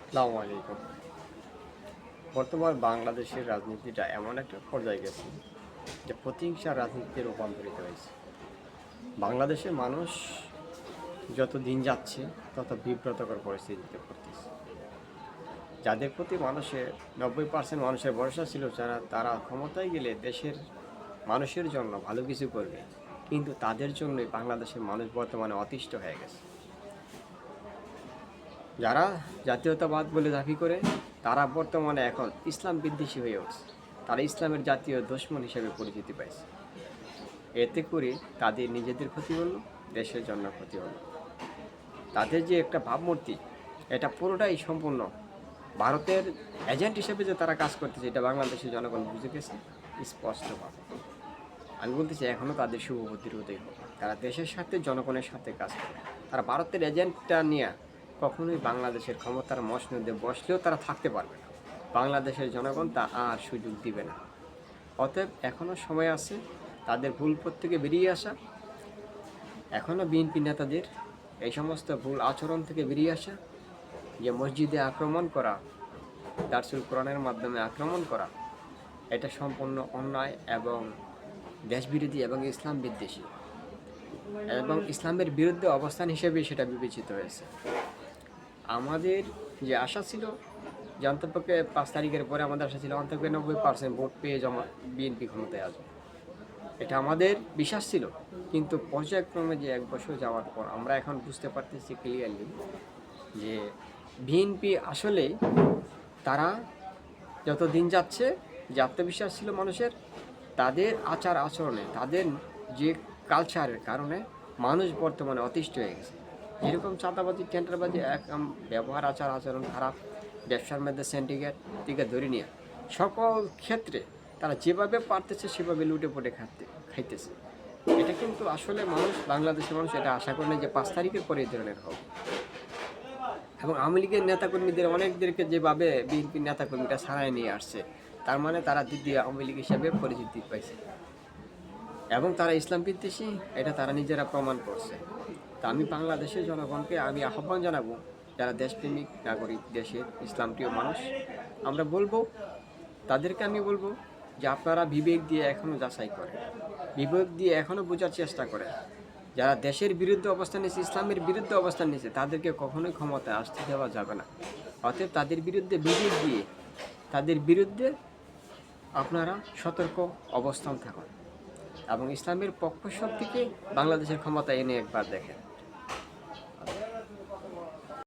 আসসালামু আলাইকুম। বর্তমান বাংলাদেশের রাজনীতিটা এমন একটা পর্যায়ে গেছে যে প্রতিহিংসার রাজনীতিতে রূপান্তরিত হয়েছে। বাংলাদেশের মানুষ যত দিন যাচ্ছে তত বিব্রতকর পরিস্থিতিতে পড়তেছে। যাদের প্রতি 90% মানুষের ভরসা ছিল, তারা ক্ষমতায় গেলে দেশের মানুষের জন্য ভালো কিছু করবে, কিন্তু তাদের জন্যই বাংলাদেশের মানুষ বর্তমানে অতিষ্ঠ হয়ে গেছে। যারা জাতীয়তাবাদ বলে দাবি করে, তারা বর্তমানে এখন ইসলাম বিদ্বেষী হয়ে উঠছে। তারা ইসলামের জাতীয় দুশমন হিসেবে পরিচিতি পাইছে। এতে করে তাদের নিজেদের ক্ষতি হলো, দেশের জন্য ক্ষতি হলো। তাদের যে একটা ভাবমূর্তি, এটা পুরোটাই সম্পূর্ণ ভারতের এজেন্ট হিসেবে যে তারা কাজ করতেছে, এটা বাংলাদেশের জনগণ বুঝে গেছে স্পষ্টভাবে। আমি বলতেছি, এখনও তাদের শুভ বুদ্ধির উদয় হবে। তারা দেশের সাথে, জনগণের সাথে কাজ করে। তারা ভারতের এজেন্টটা নিয়ে কখনোই বাংলাদেশের ক্ষমতার মসনদে বসলেও তারা থাকতে পারবে না। বাংলাদেশের জনগণ তা আর সুযোগ দিবে না। অতএব এখনও সময় আছে তাদের ভুল পথ থেকে বেরিয়ে আসা। এখনও বিএনপি নেতাদের এই সমস্ত ভুল আচরণ থেকে বেরিয়ে আসা। যে মসজিদে আক্রমণ করা, দারসুল কোরআনের মাধ্যমে আক্রমণ করা, এটা সম্পূর্ণ অন্যায় এবং দেশবিরোধী এবং ইসলাম বিদ্বেষী এবং ইসলামের বিরুদ্ধে অবস্থান হিসেবে সেটা বিবেচিত হয়েছে। আমাদের যে আশা ছিল যে অন্তপক্ষে 5 তারিখের পরে আমাদের আশা ছিল অন্তপক্ষে 90% ভোট পেয়ে বিএনপি ক্ষমতায় আসবে, এটা আমাদের বিশ্বাস ছিল। কিন্তু পর্যায়ক্রমে যে 1 বছর যাওয়ার পর আমরা এখন বুঝতে পারতেছি ক্লিয়ারলি যে বিএনপি আসলে, তারা যত দিন যাচ্ছে, যে আত্মবিশ্বাস ছিল মানুষের, তাদের আচার আচরণে, তাদের যে কালচারের কারণে মানুষ বর্তমানে অতিষ্ঠ হয়ে গেছে। যেরকম চাঁদাবাজি, টেন্ডারবাজি, ব্যবহার, আচার আচরণ খারাপ, ব্যবসার মধ্যে সিন্ডিকেট থেকে ধরে নিয়ে সকল ক্ষেত্রে তারা যেভাবে পারতেছে সেভাবে লুটে পুটে খাইতেছে। এটা কিন্তু আসলে বাংলাদেশের মানুষ এটা আশা করে না যে 5 তারিখের পরে এই ধরনের হবে। এবং আওয়ামী লীগের নেতাকর্মীদের অনেকদেরকে যেভাবে বিএনপির নেতাকর্মীরা ছাড়াই নিয়ে আসছে, তার মানে তারা দ্বিতীয় আওয়ামী লীগ হিসাবে পরিচিতি পাইছে এবং তারা ইসলাম বিদ্বেষী, এটা তারা নিজেরা প্রমাণ করছে। তা আমি বাংলাদেশের জনগণকে আমি আহ্বান জানাবো, যারা দেশপ্রেমিক নাগরিক, দেশের ইসলামপ্রিয় মানুষ, আমরা বলবো, তাদেরকে আমি বলবো যে আপনারা বিবেক দিয়ে এখনও যাচাই করেন, বিবেক দিয়ে এখনও বোঝার চেষ্টা করেন। যারা দেশের বিরুদ্ধে অবস্থান নিয়েছে, ইসলামের বিরুদ্ধে অবস্থান নিয়েছে, তাদেরকে কখনোই ক্ষমতায় আসতে দেওয়া যাবে না। অতএব তাদের বিরুদ্ধে বিবেক দিয়ে, তাদের বিরুদ্ধে আপনারা সতর্ক অবস্থান থাকুন এবং ইসলামের পক্ষ শক্তিকে বাংলাদেশের ক্ষমতা এনে একবার দেখেন।